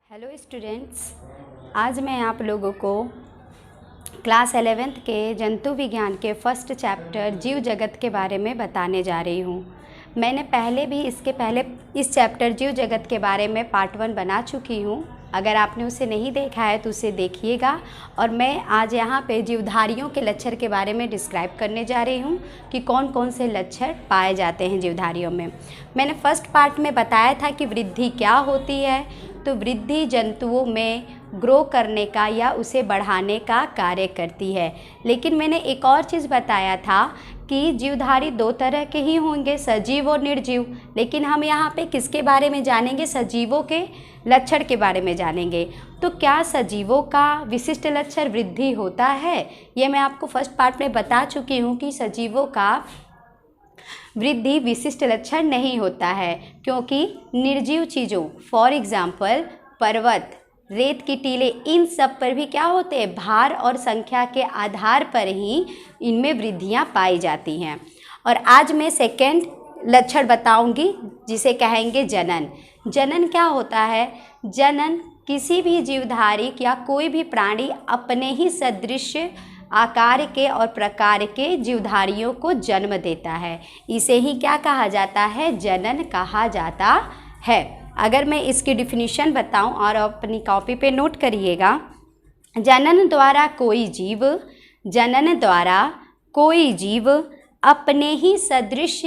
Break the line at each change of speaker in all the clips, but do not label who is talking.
Hello students, आज मैं आप लोगों को क्लास 11th के जंतु विज्ञान के फर्स्ट चैप्टर जीव जगत के बारे में बताने जा रही हूँ। मैंने इसके पहले इस चैप्टर जीव जगत के बारे में पार्ट 1 बना चुकी हूँ। अगर आपने उसे नहीं देखा है तो उसे देखिएगा। और मैं आज यहाँ पे जीवधारियों के लक्षण के बारे में डिस्क्राइब करने जा रही हूँ कि कौन कौन से लक्षण पाए जाते हैं जीवधारियों में। मैंने फर्स्ट पार्ट में बताया था कि वृद्धि क्या होती है। तो वृद्धि जंतुओं में ग्रो करने का या उसे बढ़ाने का कार्य करती है। लेकिन मैंने एक और चीज़ बताया था कि जीवधारी दो तरह के ही होंगे, सजीव और निर्जीव। लेकिन हम यहाँ पे किसके बारे में जानेंगे? सजीवों के लक्षण के बारे में जानेंगे। तो क्या सजीवों का विशिष्ट लक्षण वृद्धि होता है? ये मैं आपको फर्स्ट पार्ट में बता चुकी हूँ कि सजीवों का वृद्धि विशिष्ट लक्षण नहीं होता है, क्योंकि निर्जीव चीज़ों फॉर एग्जाम्पल पर्वत, रेत की टीले, इन सब पर भी क्या होते हैं? भार और संख्या के आधार पर ही इनमें वृद्धियां पाई जाती हैं। और आज मैं सेकेंड लक्षण बताऊंगी जिसे कहेंगे जनन। जनन क्या होता है? जनन किसी भी जीवधारी या कोई भी प्राणी अपने ही सदृश आकार के और प्रकार के जीवधारियों को जन्म देता है। इसे ही क्या कहा जाता है? जनन कहा जाता है। अगर मैं इसकी डिफिनीशन बताऊं और अपनी कॉपी पे नोट करिएगा। जनन द्वारा कोई जीव अपने ही सदृश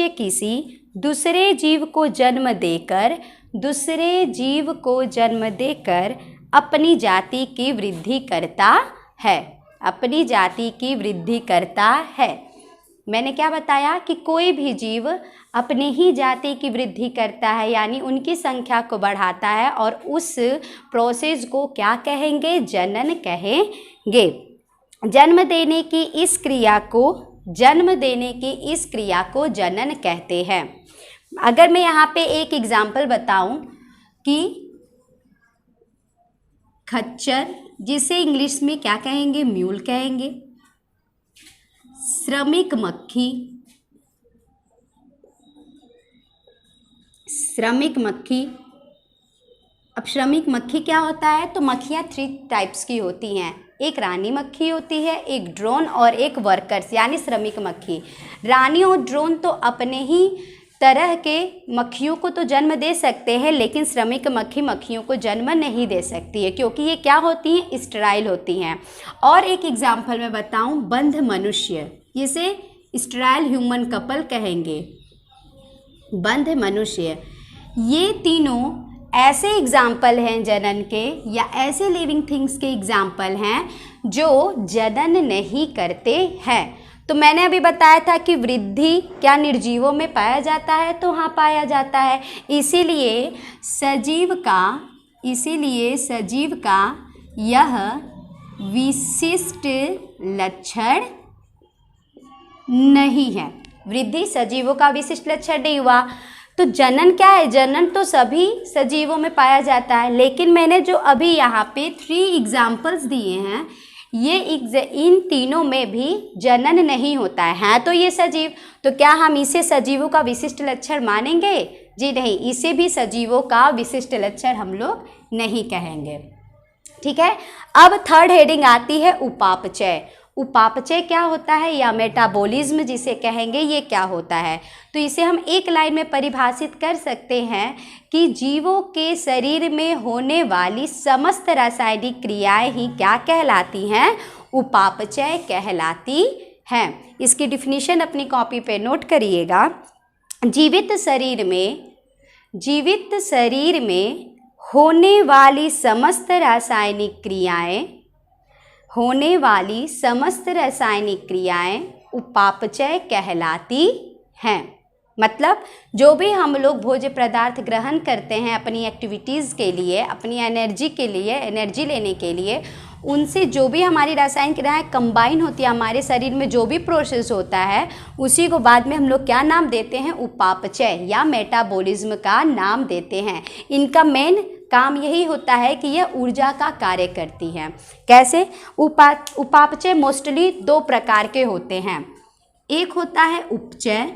किसी दूसरे जीव को जन्म देकर अपनी जाति की वृद्धि करता है। मैंने क्या बताया कि कोई भी जीव अपनी ही जाति की वृद्धि करता है, यानी उनकी संख्या को बढ़ाता है, और उस प्रोसेस को क्या कहेंगे? जनन कहेंगे। जन्म देने की इस क्रिया को जनन कहते हैं। अगर मैं यहाँ पे एक एग्जाम्पल बताऊं कि खच्चर, जिसे इंग्लिश में क्या कहेंगे? म्यूल कहेंगे। श्रमिक मक्खी, अब श्रमिक मक्खी क्या होता है? तो मक्खियाँ 3 टाइप्स की होती हैं। एक रानी मक्खी होती है, एक ड्रोन और एक वर्कर्स यानी श्रमिक मक्खी। रानी और ड्रोन तो अपने ही तरह के मक्खियों को तो जन्म दे सकते हैं, लेकिन श्रमिक मक्खी मक्खियों को जन्म नहीं दे सकती है, क्योंकि ये क्या होती हैं? स्टेराइल होती हैं। और एक एग्जाम्पल मैं बताऊं, बंध मनुष्य, इसे स्टेराइल ह्यूमन कपल कहेंगे। बंध मनुष्य, ये तीनों ऐसे एग्जाम्पल हैं जनन के, या ऐसे लिविंग थिंग्स के एग्जाम्पल हैं जो जनन नहीं करते हैं। तो मैंने अभी बताया था कि वृद्धि क्या निर्जीवों में पाया जाता है? तो हाँ, पाया जाता है। इसीलिए सजीव का यह विशिष्ट लक्षण नहीं है। वृद्धि सजीवों का विशिष्ट लक्षण नहीं हुआ। तो जनन क्या है? जनन तो सभी सजीवों में पाया जाता है, लेकिन मैंने जो अभी यहाँ पे 3 एग्जाम्पल्स दिए हैं, इन तीनों में भी जनन नहीं होता है। तो ये सजीव, तो क्या हम इसे सजीवों का विशिष्ट लक्षण मानेंगे? जी नहीं, इसे भी सजीवों का विशिष्ट लक्षण हम लोग नहीं कहेंगे। ठीक है। अब थर्ड हेडिंग आती है उपापचय। उपापचय क्या होता है, या मेटाबॉलिज्म जिसे कहेंगे, ये क्या होता है? तो इसे हम एक लाइन में परिभाषित कर सकते हैं कि जीवों के शरीर में होने वाली समस्त रासायनिक क्रियाएं ही क्या कहलाती हैं? उपापचय कहलाती हैं। इसकी डिफिनीशन अपनी कॉपी पे नोट करिएगा। जीवित शरीर में होने वाली समस्त रासायनिक क्रियाएं उपापचय कहलाती हैं। मतलब जो भी हम लोग भोज्य पदार्थ ग्रहण करते हैं अपनी एक्टिविटीज़ के लिए, अपनी एनर्जी लेने के लिए, उनसे जो भी हमारी रासायनिक क्रियाएं कंबाइन होती है, हमारे शरीर में जो भी प्रोसेस होता है, उसी को बाद में हम लोग क्या नाम देते हैं? उपापचय या मेटाबॉलिज्म का नाम देते हैं। इनका मेन काम यही होता है कि यह ऊर्जा का कार्य करती है। कैसे? उपापचय मोस्टली 2 प्रकार के होते हैं। एक होता है उपचय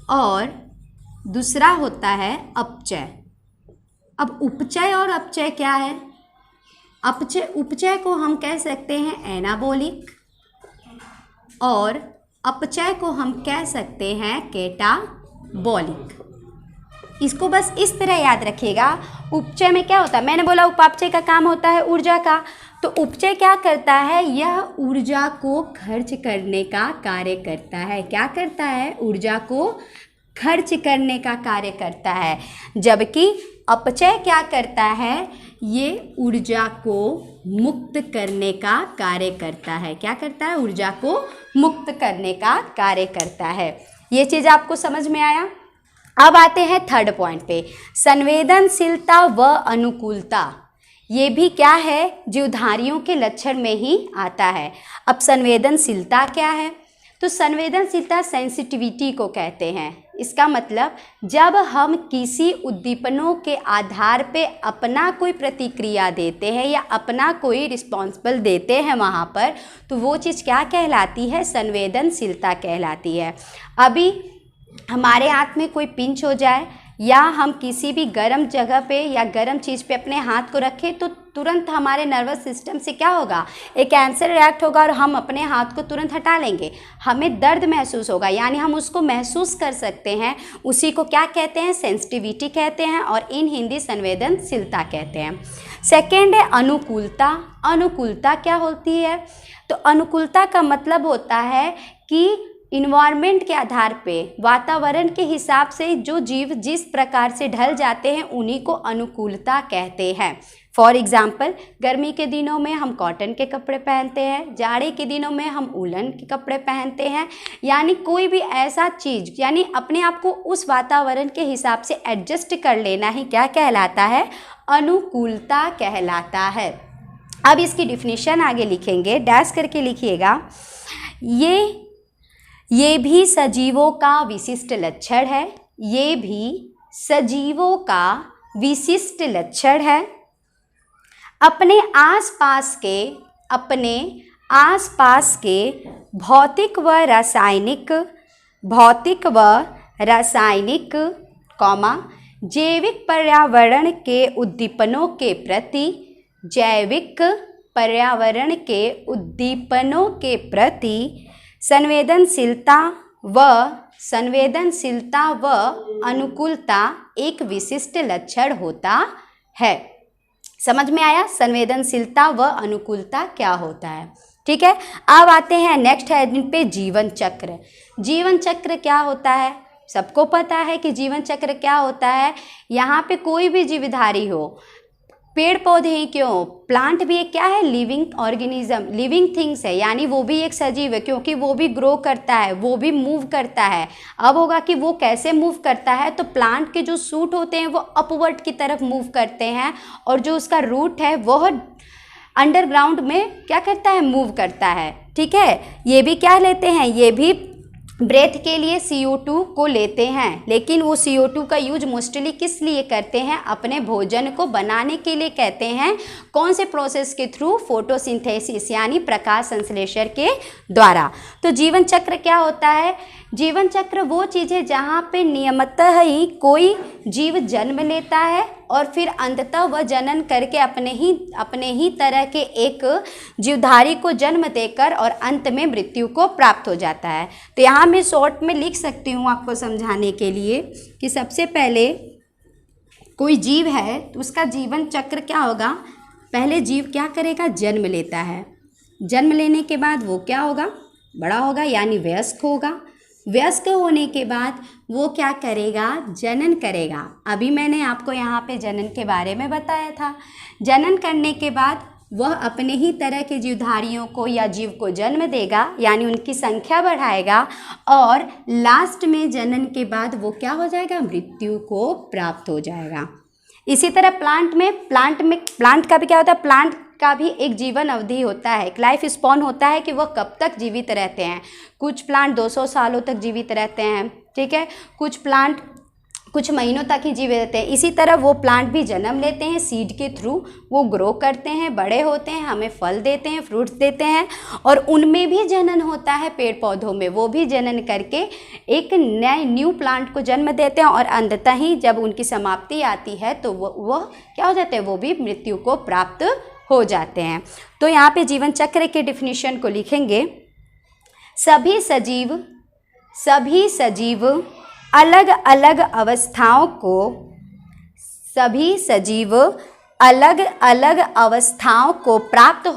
और दूसरा होता है अपचय। अब उपचय और अपचय क्या है? उपचय को हम कह सकते हैं एनाबॉलिक और अपचय को हम कह सकते हैं कैटाबॉलिक। इसको बस इस तरह याद रखिएगा। उपचय में क्या होता है? मैंने बोला उपापचय का काम होता है ऊर्जा का, तो उपचय क्या करता है? यह ऊर्जा को खर्च करने का कार्य करता है। क्या करता है? ऊर्जा को खर्च करने का कार्य करता है। जबकि अपचय क्या करता है? ये ऊर्जा को मुक्त करने का कार्य करता है। क्या करता है? ऊर्जा को मुक्त करने का कार्य करता है। ये चीज़ आपको समझ में आया? अब आते हैं थर्ड पॉइंट पे, संवेदनशीलता व अनुकूलता। ये भी क्या है? जीवधारियों के लक्षण में ही आता है। अब संवेदनशीलता क्या है? तो संवेदनशीलता सेंसिटिविटी को कहते हैं। इसका मतलब जब हम किसी उद्दीपनों के आधार पे अपना कोई प्रतिक्रिया देते हैं या अपना कोई रिस्पॉन्सिबल देते हैं वहाँ पर, तो वो चीज़ क्या कहलाती है? संवेदनशीलता कहलाती है। अभी हमारे हाथ में कोई पिंच हो जाए या हम किसी भी गर्म जगह पे या गर्म चीज़ पे अपने हाथ को रखें, तो तुरंत हमारे नर्वस सिस्टम से क्या होगा? एक कैंसर रिएक्ट होगा और हम अपने हाथ को तुरंत हटा लेंगे। हमें दर्द महसूस होगा, यानी हम उसको महसूस कर सकते हैं। उसी को क्या कहते हैं? सेंसिटिविटी कहते हैं, और इन हिंदी संवेदनशीलता कहते हैं। सेकेंड है अनुकूलता। अनुकूलता क्या होती है? तो अनुकूलता का मतलब होता है कि इन्वायरमेंट के आधार पे, वातावरण के हिसाब से जो जीव जिस प्रकार से ढल जाते हैं उन्हीं को अनुकूलता कहते हैं। फॉर एग्ज़ाम्पल, गर्मी के दिनों में हम कॉटन के कपड़े पहनते हैं, जाड़े के दिनों में हम वूलन के कपड़े पहनते हैं। यानी कोई भी ऐसा चीज़, यानी अपने आप को उस वातावरण के हिसाब से एडजस्ट कर लेना ही क्या कहलाता है? अनुकूलता कहलाता है। अब इसकी डिफिनीशन आगे लिखेंगे, डैश करके लिखिएगा। ये भी सजीवों का विशिष्ट लक्षण है। ये भी सजीवों का विशिष्ट लक्षण है। अपने आसपास के भौतिक व रासायनिक जैविक पर्यावरण के उद्दीपनों के प्रति संवेदनशीलता व अनुकूलता एक विशिष्ट लक्षण होता है। समझ में आया? संवेदनशीलता व अनुकूलता क्या होता है। ठीक है, अब आते हैं नेक्स्ट हेडिंग पे, जीवन चक्र। जीवन चक्र क्या होता है? सबको पता है कि जीवन चक्र क्या होता है। यहाँ पे कोई भी जीवधारी हो, पेड़ पौधे ही क्यों, प्लांट भी एक क्या है? लिविंग ऑर्गेनिज्म, लिविंग थिंग्स है, यानी वो भी एक सजीव है, क्योंकि वो भी ग्रो करता है, वो भी मूव करता है। अब होगा कि वो कैसे मूव करता है, तो प्लांट के जो सूट होते हैं वो अपवर्ड की तरफ मूव करते हैं, और जो उसका रूट है वह अंडरग्राउंड में क्या करता है? मूव करता है। ठीक है, ये भी क्या लेते हैं? ये भी ब्रेथ के लिए CO2 को लेते हैं, लेकिन वो CO2 का यूज मोस्टली किस लिए करते हैं? अपने भोजन को बनाने के लिए कहते हैं। कौन से प्रोसेस के थ्रू? फोटोसिंथेसिस, यानी प्रकाश संश्लेषण के द्वारा। तो जीवन चक्र क्या होता है? जीवन चक्र वो चीज़ है जहाँ पे नियमितः ही कोई जीव जन्म लेता है और फिर अंततः वह जनन करके अपने ही तरह के एक जीवधारी को जन्म देकर और अंत में मृत्यु को प्राप्त हो जाता है। तो यहाँ मैं शॉर्ट में लिख सकती हूँ आपको समझाने के लिए कि सबसे पहले कोई जीव है तो उसका जीवन चक्र क्या होगा? पहले जीव क्या करेगा? जन्म लेता है। जन्म लेने के बाद वो क्या होगा? बड़ा होगा, यानी वयस्क होगा। वयस्क होने के बाद वो क्या करेगा? जनन करेगा। अभी मैंने आपको यहाँ पे जनन के बारे में बताया था। जनन करने के बाद वह अपने ही तरह के जीवधारियों को या जीव को जन्म देगा, यानी उनकी संख्या बढ़ाएगा, और लास्ट में जनन के बाद वो क्या हो जाएगा? मृत्यु को प्राप्त हो जाएगा। इसी तरह प्लांट का भी क्या होता है? प्लांट का भी एक जीवन अवधि होता है, एक लाइफ स्पॉन होता है कि वह कब तक जीवित रहते हैं। कुछ प्लांट 200 सालों तक जीवित रहते हैं। ठीक है, कुछ प्लांट कुछ महीनों तक ही जीवित रहते हैं। इसी तरह वो प्लांट भी जन्म लेते हैं, सीड के थ्रू वो ग्रो करते हैं, बड़े होते हैं, हमें फल देते हैं, फ्रूट्स देते हैं, और उनमें भी जनन होता है। पेड़ पौधों में वो भी जनन करके एक नए न्यू प्लांट को जन्म देते हैं, और अंततः ही जब उनकी समाप्ति आती है तो वो क्या हो जाते हैं, वो भी मृत्यु को प्राप्त हो जाते हैं। तो यहाँ पे जीवन चक्र के डिफिनीशन को लिखेंगे, सभी सजीव अलग अलग अवस्थाओं को प्राप्त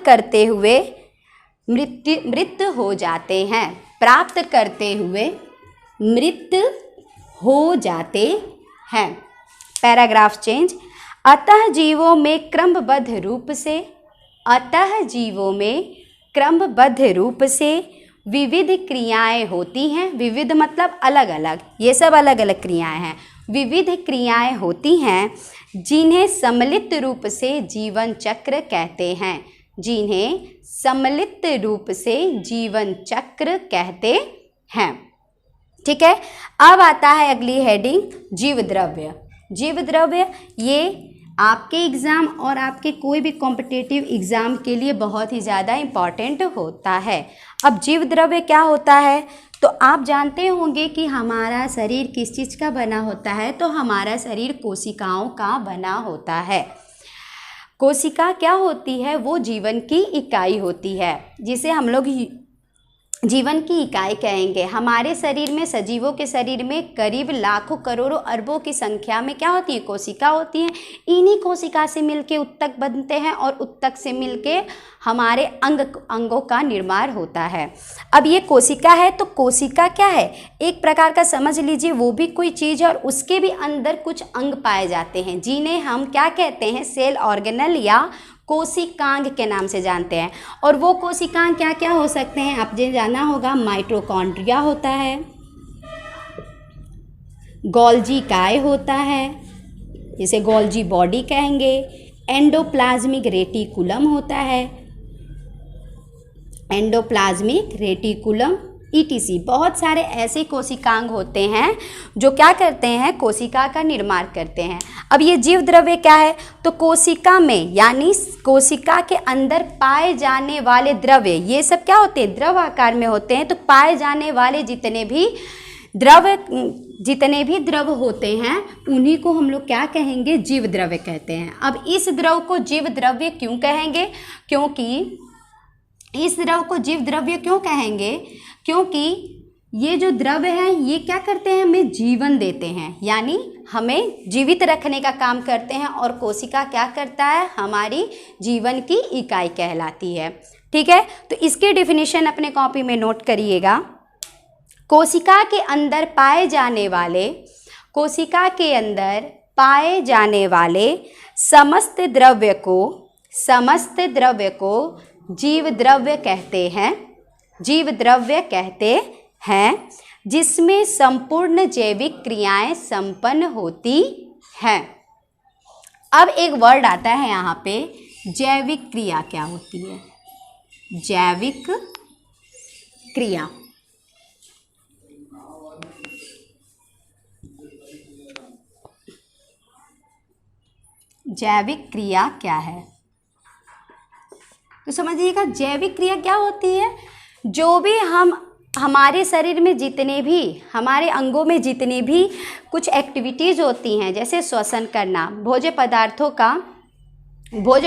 करते हुए मृत हो जाते हैं, प्राप्त करते हुए मृत हो जाते हैं। Paragraph change. अतः जीवों में क्रमबद्ध रूप से विविध क्रियाएं होती हैं। विविध मतलब अलग अलग, ये सब अलग अलग क्रियाएं हैं। विविध क्रियाएं होती हैं जिन्हें सम्मिलित रूप से जीवन चक्र कहते हैं, जिन्हें सम्मिलित रूप से जीवन चक्र कहते हैं। ठीक है, अब आता है अगली हेडिंग, जीव द्रव्य। जीव द्रव्य ये आपके एग्ज़ाम और आपके कोई भी कॉम्पिटिटिव एग्ज़ाम के लिए बहुत ही ज़्यादा इम्पॉर्टेंट होता है। अब जीव द्रव्य क्या होता है, तो आप जानते होंगे कि हमारा शरीर किस चीज़ का बना होता है, तो हमारा शरीर कोशिकाओं का बना होता है। कोशिका क्या होती है, वो जीवन की इकाई होती है, जिसे हम लोग जीवन की इकाई कहेंगे। हमारे शरीर में, सजीवों के शरीर में करीब लाखों करोड़ों अरबों की संख्या में क्या होती है, कोशिका होती हैं। इन्हीं कोशिका से मिलके उत्तक बनते हैं, और उत्तक से मिलके हमारे अंगों का निर्माण होता है। अब ये कोशिका है, तो कोशिका क्या है, एक प्रकार का समझ लीजिए वो भी कोई चीज़ है, और उसके भी अंदर कुछ अंग पाए जाते हैं, जिन्हें हम क्या कहते हैं, सेल ऑर्गेनल या कोशिकांग के नाम से जानते हैं। और वो कोशिकांग क्या क्या हो सकते हैं, आपने जाना होगा, माइटोकॉन्ड्रिया होता है, गोल्जी काय होता है, जिसे गोल्जी बॉडी कहेंगे, एंडोप्लाज्मिक रेटिकुलम होता है, एंडोप्लाज्मिक रेटिकुलम ETC। बहुत सारे ऐसे कोशिकांग होते हैं जो क्या करते हैं, कोशिका का निर्माण करते हैं। अब ये जीव द्रव्य क्या है, तो कोशिका में यानी कोशिका के अंदर पाए जाने वाले द्रव्य, ये सब क्या होते हैं, द्रव आकार में होते हैं। तो पाए जाने वाले जितने भी द्रव होते हैं उन्हीं को हम लोग क्या कहेंगे, जीव द्रव्य कहते हैं। अब इस द्रव को जीव द्रव्य क्यों कहेंगे, इस द्रव को जीव द्रव्य क्यों कहेंगे, क्योंकि ये जो द्रव्य है ये क्या करते हैं, हमें जीवन देते हैं, यानी हमें जीवित रखने का काम करते हैं। और कोशिका क्या करता है, हमारी जीवन की इकाई कहलाती है। ठीक है, तो इसके डिफिनीशन अपने कॉपी में नोट करिएगा। कोशिका के अंदर पाए जाने वाले समस्त द्रव्य को जीव द्रव्य कहते हैं, जिसमें संपूर्ण जैविक क्रियाएं संपन्न होती हैं। अब एक वर्ड आता है यहाँ पे, जैविक क्रिया क्या होती है, जैविक क्रिया। जैविक क्रिया क्या है, तो समझिएगा जैविक क्रिया क्या होती है, जो भी हमारे शरीर में जितने भी, हमारे अंगों में जितनी भी कुछ एक्टिविटीज़ होती हैं, जैसे श्वसन करना, भोज्य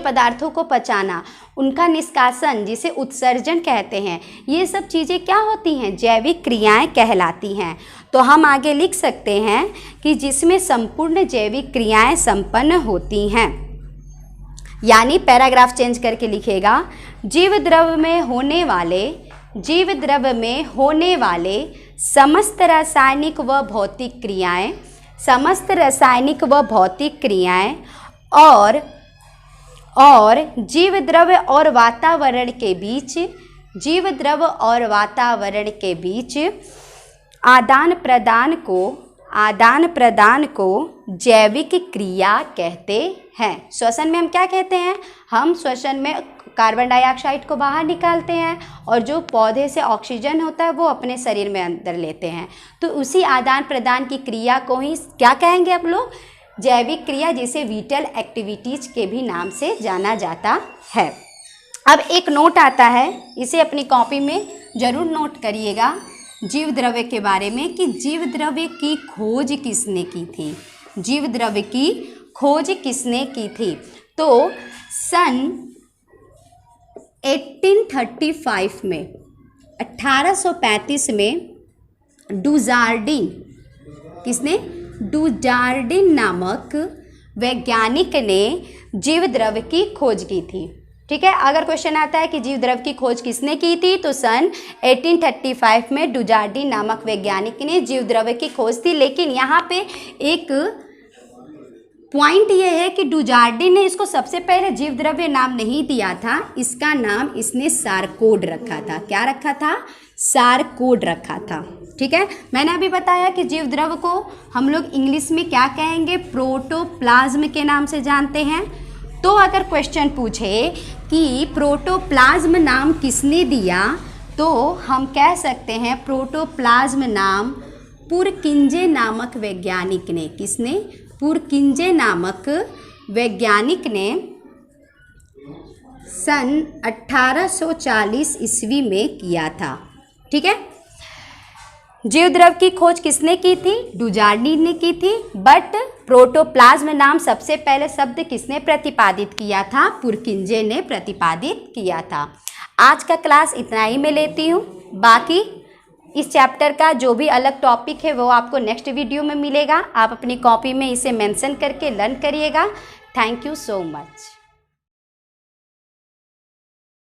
पदार्थों को पचाना, उनका निष्कासन जिसे उत्सर्जन कहते हैं, ये सब चीज़ें क्या होती हैं, जैविक क्रियाएं कहलाती हैं। तो हम आगे लिख सकते हैं कि जिसमें संपूर्ण जैविक क्रियाएं संपन्न होती हैं, यानी पैराग्राफ चेंज करके लिखेगा, जीव द्रव्य में होने वाले समस्त रासायनिक व भौतिक क्रियाएं और जीव द्रव्य और वातावरण के बीच आदान प्रदान को जैविक क्रिया कहते हैं। श्वसन में हम क्या कहते हैं, हम श्वसन में कार्बन डाइऑक्साइड को बाहर निकालते हैं और जो पौधे से ऑक्सीजन होता है वो अपने शरीर में अंदर लेते हैं। तो उसी आदान प्रदान की क्रिया को ही क्या कहेंगे आप लोग? जैविक क्रिया, जिसे विटल एक्टिविटीज के भी नाम से जाना जाता है। अब एक नोट आता है, इसे अपनी कॉपी में ज़रूर नोट करिएगा, जीव द्रव्य के बारे में, कि जीव द्रव्य की खोज किसने की थी। जीव द्रव्य की खोज किसने की थी? तो सन 1835 में, 1835 में डुजार्डिन, किसने? डुजार्डिन नामक वैज्ञानिक ने जीव द्रव्य की खोज की थी। ठीक है, अगर क्वेश्चन आता है कि जीव द्रव्य की खोज किसने की थी, तो सन 1835 में डुजार्डिन नामक वैज्ञानिक ने जीव द्रव्य की खोज थी। लेकिन यहाँ पे एक पॉइंट ये है कि डुजार्डिन ने इसको सबसे पहले जीव द्रव्य नाम नहीं दिया था, इसका नाम इसने सारकोड रखा था। क्या रखा था? सारकोड रखा था। ठीक है, मैंने अभी बताया कि जीव द्रव्य को हम लोग इंग्लिश में क्या कहेंगे? प्रोटोप्लाज्म के नाम से जानते हैं। तो अगर क्वेश्चन पूछे कि प्रोटोप्लाज्म नाम किसने दिया, तो हम कह सकते हैं प्रोटोप्लाज्म नाम पुरकिंजे नामक वैज्ञानिक ने। किसने? पुरकिंजे नामक वैज्ञानिक ने सन 1840 ईस्वी में किया था। ठीक है, जीव द्रव्य की खोज किसने की थी? डुजार्डिन ने की थी। बट प्रोटोप्लाज्म नाम सबसे पहले शब्द किसने प्रतिपादित किया था? पुरकिंजे ने प्रतिपादित किया था। आज का क्लास इतना ही मैं लेती हूँ। बाकी इस चैप्टर का जो भी अलग टॉपिक है वो आपको नेक्स्ट वीडियो में मिलेगा। आप अपनी कॉपी में इसे मेंशन करके लर्न करिएगा। Thank you so much.